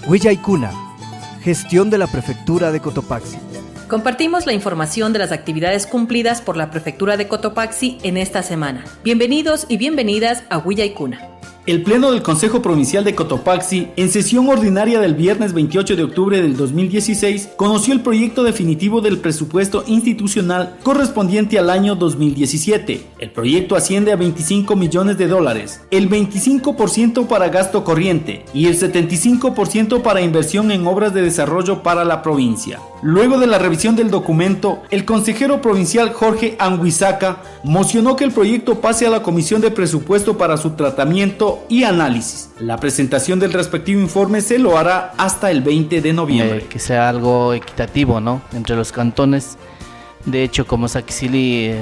Huillaicuna, gestión de la Prefectura de Cotopaxi. Compartimos la información de las actividades cumplidas por la Prefectura de Cotopaxi en esta semana. Bienvenidos y bienvenidas a Huillaicuna. El Pleno del Consejo Provincial de Cotopaxi, en sesión ordinaria del viernes 28 de octubre del 2016, conoció el proyecto definitivo del presupuesto institucional correspondiente al año 2017. El proyecto asciende a $25 millones, el 25% para gasto corriente y el 75% para inversión en obras de desarrollo para la provincia. Luego de la revisión del documento, el consejero provincial Jorge Anguizaca mocionó que el proyecto pase a la Comisión de Presupuesto para su tratamiento y análisis. La presentación del respectivo informe se lo hará hasta el 20 de noviembre. Que sea algo equitativo, ¿no?, entre los cantones. De hecho, como Saquicili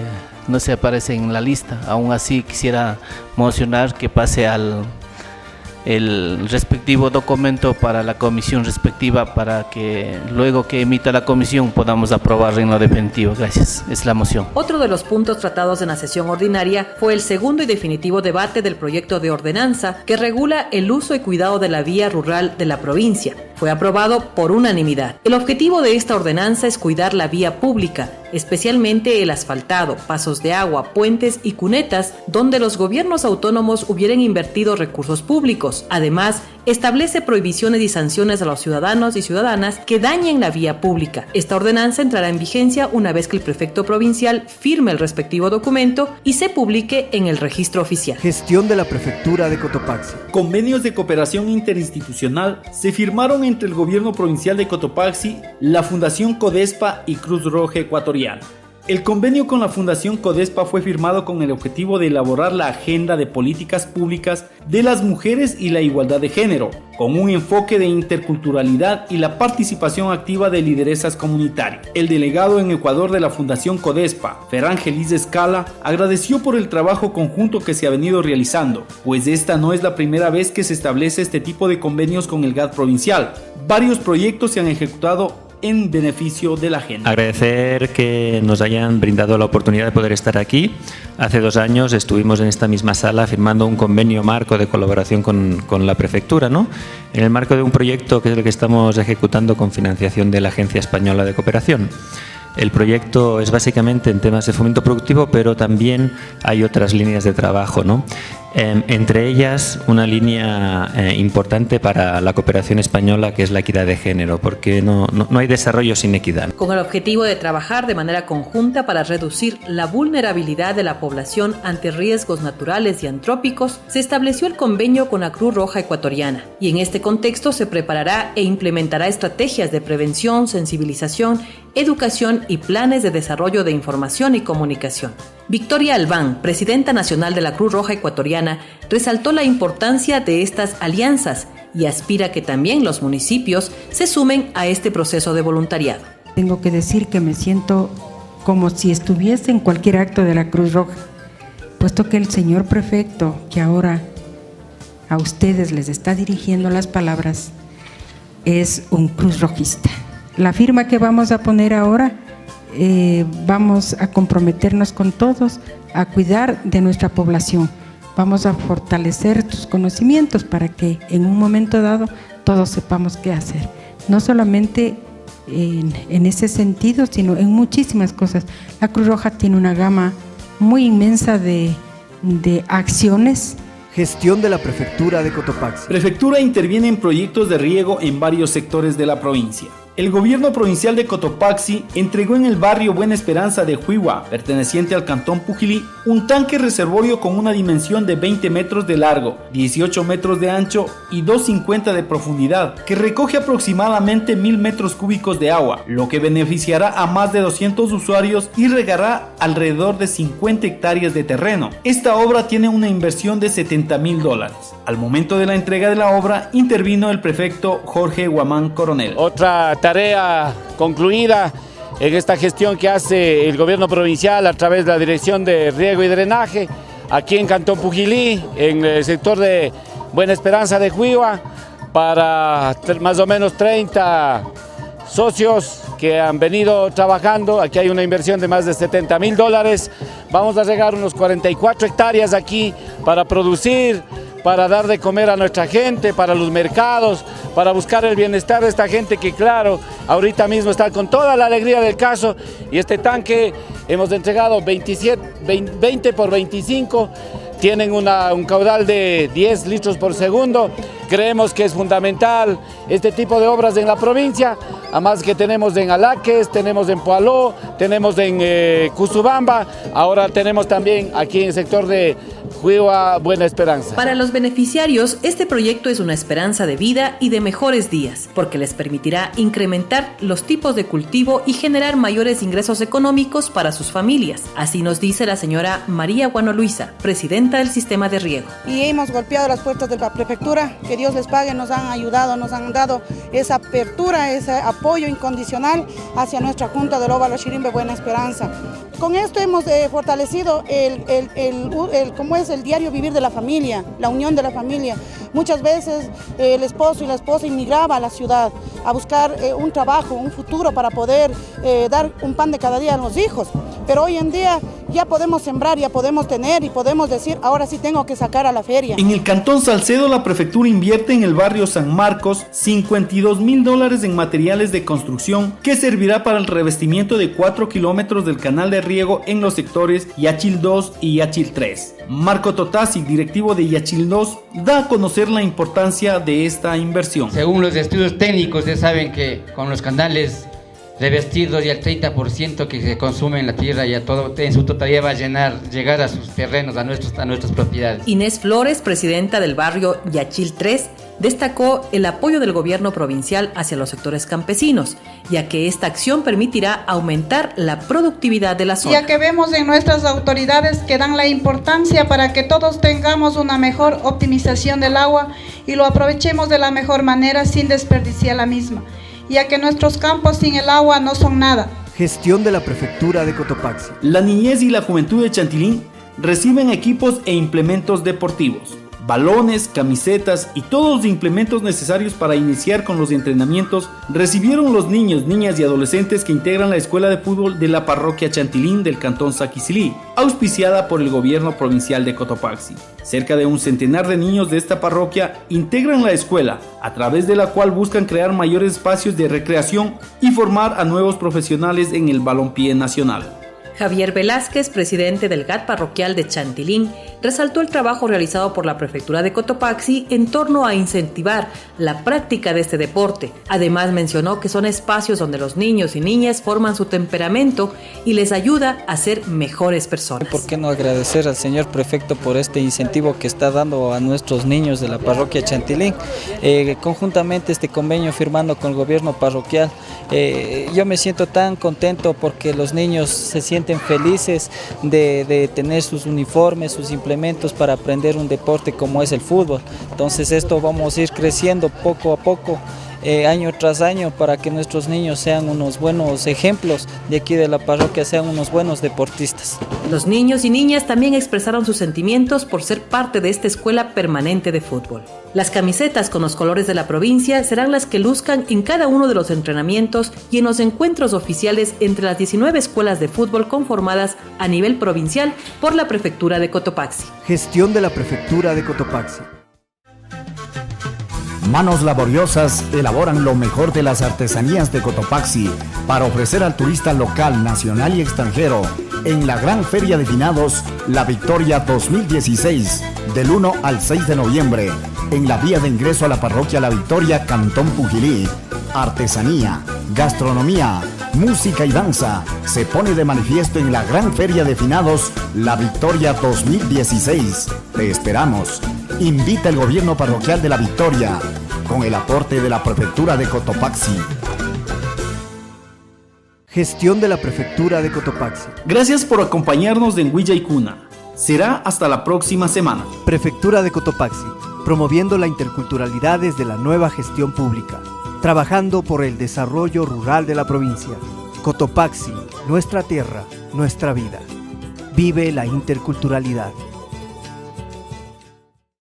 no se aparece en la lista, aún así quisiera mocionar que pase el respectivo documento para la comisión respectiva, para que luego que emita la comisión podamos aprobar en lo definitivo. Gracias. Es la moción. Otro de los puntos tratados en la sesión ordinaria fue el segundo y definitivo debate del proyecto de ordenanza que regula el uso y cuidado de la vía rural de la provincia. Fue aprobado por unanimidad. El objetivo de esta ordenanza es cuidar la vía pública, especialmente el asfaltado, pasos de agua, puentes y cunetas, donde los gobiernos autónomos hubieran invertido recursos públicos. Además, establece prohibiciones y sanciones a los ciudadanos y ciudadanas que dañen la vía pública. Esta ordenanza entrará en vigencia una vez que el prefecto provincial firme el respectivo documento y se publique en el registro oficial. Gestión de la Prefectura de Cotopaxi. Convenios de cooperación interinstitucional se firmaron entre el gobierno provincial de Cotopaxi, la Fundación Codespa y Cruz Roja Ecuatoriana. El convenio con la Fundación Codespa fue firmado con el objetivo de elaborar la agenda de políticas públicas de las mujeres y la igualdad de género, con un enfoque de interculturalidad y la participación activa de lideresas comunitarias. El delegado en Ecuador de la Fundación Codespa, Ferángelis Escala, agradeció por el trabajo conjunto que se ha venido realizando, pues esta no es la primera vez que se establece este tipo de convenios con el GAD provincial. Varios proyectos se han ejecutado en beneficio de la gente. Agradecer que nos hayan brindado la oportunidad de poder estar aquí. Hace 2 años estuvimos en esta misma sala firmando un convenio marco de colaboración con la prefectura, ¿no?, en el marco de un proyecto que es el que estamos ejecutando con financiación de la Agencia Española de Cooperación. El proyecto es básicamente en temas de fomento productivo, pero también hay otras líneas de trabajo, ¿no? Entre ellas una línea importante para la cooperación española, que es la equidad de género, porque no hay desarrollo sin equidad. Con el objetivo de trabajar de manera conjunta para reducir la vulnerabilidad de la población ante riesgos naturales y antrópicos, se estableció el convenio con la Cruz Roja Ecuatoriana, y en este contexto se preparará e implementará estrategias de prevención, sensibilización, educación y planes de desarrollo de información y comunicación. Victoria Albán, presidenta nacional de la Cruz Roja Ecuatoriana, resaltó la importancia de estas alianzas y aspira que también los municipios se sumen a este proceso de voluntariado. Tengo que decir que me siento como si estuviese en cualquier acto de la Cruz Roja, puesto que el señor prefecto, que ahora a ustedes les está dirigiendo las palabras, es un cruz rojista. La firma que vamos a poner ahora, vamos a comprometernos con todos a cuidar de nuestra población. Vamos a fortalecer tus conocimientos para que en un momento dado todos sepamos qué hacer. No solamente en ese sentido, sino en muchísimas cosas. La Cruz Roja tiene una gama muy inmensa de acciones. Gestión de la Prefectura de Cotopaxi. Prefectura interviene en proyectos de riego en varios sectores de la provincia. El gobierno provincial de Cotopaxi entregó en el barrio Buena Esperanza de Huigua, perteneciente al cantón Pujilí, un tanque reservorio con una dimensión de 20 metros de largo, 18 metros de ancho y 2,50 de profundidad, que recoge aproximadamente 1.000 metros cúbicos de agua, lo que beneficiará a más de 200 usuarios y regará alrededor de 50 hectáreas de terreno. Esta obra tiene una inversión de $70,000. Al momento de la entrega de la obra, intervino el prefecto Jorge Guamán Coronel. Otra tarea concluida en esta gestión que hace el gobierno provincial a través de la Dirección de Riego y Drenaje, aquí en Cantón Pujilí, en el sector de Buena Esperanza de Huigua, para más o menos 30 socios que han venido trabajando. Aquí hay una inversión de más de $70,000. Vamos a regar unos 44 hectáreas aquí para producir para dar de comer a nuestra gente, para los mercados, para buscar el bienestar de esta gente que, claro, ahorita mismo está con toda la alegría del caso. Y este tanque hemos entregado 20 por 25, tienen un caudal de 10 litros por segundo. Creemos que es fundamental este tipo de obras en la provincia, además que tenemos en Alaques, tenemos en Poaló, tenemos en Cusubamba, ahora tenemos también aquí en el sector de Huiwa, Buena Esperanza. Para los beneficiarios, este proyecto es una esperanza de vida y de mejores días, porque les permitirá incrementar los tipos de cultivo y generar mayores ingresos económicos para sus familias. Así nos dice la señora María Guano Luisa, presidenta del sistema de riego. Y hemos golpeado las puertas de la prefectura, que Dios les pague, nos han ayudado, nos han dado esa apertura, ese apoyo incondicional hacia nuestra Junta del Óvalo Chirimbe Buena Esperanza. Con esto hemos fortalecido cómo es el diario vivir de la familia, la unión de la familia. Muchas veces el esposo y la esposa inmigraba a la ciudad a buscar un trabajo, un futuro para poder dar un pan de cada día a los hijos. Pero hoy en día ya podemos sembrar, ya podemos tener y podemos decir, ahora sí tengo que sacar a la feria. En el Cantón Salcedo, la prefectura invierte en el barrio San Marcos $52.000 en materiales de construcción que servirá para el revestimiento de 4 kilómetros del canal de riego en los sectores Yachil 2 y Yachil 3. Marco Totasi, directivo de Yachil 2, da a conocer la importancia de esta inversión. Según los estudios técnicos, ya saben que con los canales revestidos y el 30% que se consume en la tierra, ya todo en su totalidad va a llegar a sus terrenos, a nuestras propiedades. Inés Flores, presidenta del barrio Yachil 3, destacó el apoyo del gobierno provincial hacia los sectores campesinos, ya que esta acción permitirá aumentar la productividad de la zona. Ya que vemos en nuestras autoridades que dan la importancia para que todos tengamos una mejor optimización del agua y lo aprovechemos de la mejor manera sin desperdiciar la misma, ya que nuestros campos sin el agua no son nada. Gestión de la Prefectura de Cotopaxi. La niñez y la juventud de Chantilín reciben equipos e implementos deportivos, balones, camisetas y todos los implementos necesarios para iniciar con los entrenamientos. Recibieron los niños, niñas y adolescentes que integran la escuela de fútbol de la parroquia Chantilín del cantón Saquicilí, auspiciada por el gobierno provincial de Cotopaxi. Cerca de un centenar de niños de esta parroquia integran la escuela, a través de la cual buscan crear mayores espacios de recreación y formar a nuevos profesionales en el balompié nacional. Javier Velázquez, presidente del GAT parroquial de Chantilín, resaltó el trabajo realizado por la Prefectura de Cotopaxi en torno a incentivar la práctica de este deporte. Además mencionó que son espacios donde los niños y niñas forman su temperamento y les ayuda a ser mejores personas. ¿Por qué no agradecer al señor prefecto por este incentivo que está dando a nuestros niños de la parroquia Chantilín? Conjuntamente este convenio firmando con el gobierno parroquial, yo me siento tan contento porque los niños se sienten felices de tener sus uniformes, sus implementos para aprender un deporte como es el fútbol. Entonces esto vamos a ir creciendo poco a poco, año tras año, para que nuestros niños sean unos buenos ejemplos de aquí de la parroquia, sean unos buenos deportistas. Los niños y niñas también expresaron sus sentimientos por ser parte de esta escuela permanente de fútbol. Las camisetas con los colores de la provincia serán las que luzcan en cada uno de los entrenamientos y en los encuentros oficiales entre las 19 escuelas de fútbol conformadas a nivel provincial por la Prefectura de Cotopaxi. Gestión de la Prefectura de Cotopaxi. Manos laboriosas elaboran lo mejor de las artesanías de Cotopaxi para ofrecer al turista local, nacional y extranjero en la Gran Feria de Finados La Victoria 2016, del 1 al 6 de noviembre, en la vía de ingreso a la parroquia La Victoria, Cantón Pujilí. Artesanía, gastronomía, música y danza se pone de manifiesto en la Gran Feria de Finados La Victoria 2016. Te esperamos. Invita el gobierno parroquial de La Victoria con el aporte de la Prefectura de Cotopaxi. Gestión de la Prefectura de Cotopaxi. Gracias por acompañarnos en Huilla y Cuna. Será hasta la próxima semana. Prefectura de Cotopaxi, promoviendo la interculturalidad desde la nueva gestión pública, trabajando por el desarrollo rural de la provincia. Cotopaxi, nuestra tierra, nuestra vida. Vive la interculturalidad.